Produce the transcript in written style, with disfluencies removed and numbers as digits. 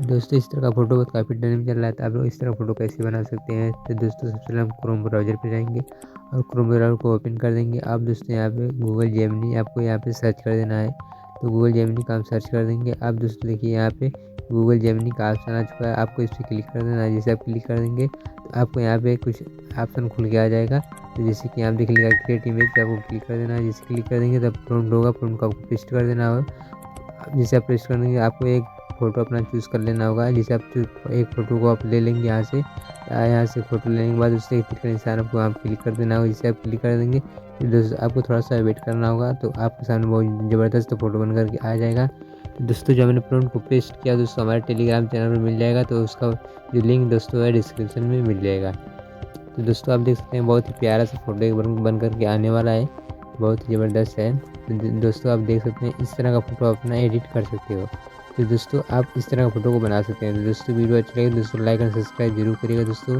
दोस्तों इस तरह का फ़ोटो बहुत काफ़ी ट्रेंड में चल रहा है, तो आप लोग इस तरह फ़ोटो कैसे बना सकते हैं। तो दोस्तों सबसे पहले हम क्रोम ब्राउज़र पे जाएंगे और क्रोम ब्राउज़र को ओपन कर देंगे। आप दोस्तों यहाँ पे गूगल जेमिनी आपको यहाँ पे सर्च कर देना है। तो गूगल जेमिनी का हम सर्च कर देंगे। आप दोस्तों देखिए यहाँ पे गूगल जेमिनी का ऑप्शन आ चुका है, आपको इस पर क्लिक कर देना है। जैसे आप क्लिक कर देंगे तो आपको यहाँ पे कुछ ऑप्शन खुल के आ जाएगा। तो जैसे कि यहाँ पे लिखा क्रिएट इमेज पे आपको क्लिक कर देना है। जैसे क्लिक कर देंगे तब प्रॉम्प्ट होगा, प्रॉम्प्ट को आपको पेस्ट कर देना होगा। जैसे आप पेस्ट कर देंगे आपको एक फ़ोटो अपना चूज़ कर लेना होगा। जैसे आप एक फ़ोटो को आप ले लेंगे यहाँ से फ़ोटो लेने के बाद उससे एक तीर का निशान आपको वहाँ क्लिक कर देना होगा। जैसे आप क्लिक कर देंगे फिर दोस्तों आपको थोड़ा सा वेट करना होगा, तो आपके सामने बहुत ज़बरदस्त फ़ोटो बन करके आ जाएगा। तो दोस्तों जो मैंने प्रॉम्प्ट को पेस्ट किया दोस्तों हमारे टेलीग्राम चैनल पर मिल जाएगा, तो उसका जो लिंक दोस्तों है डिस्क्रिप्शन में मिल जाएगा। तो दोस्तों आप देख सकते हैं बहुत ही प्यारा सा फोटो बन करके आने वाला है, बहुत ही ज़बरदस्त है। तो दोस्तों आप देख सकते हैं इस तरह का फ़ोटो अपना एडिट कर सकते हो। तो दोस्तों आप इस तरह का फ़ोटो को बना सकते हैं। तो दोस्तों वीडियो अच्छी लगे दोस्तों लाइक एंड सब्सक्राइब जरूर करिएगा दोस्तों।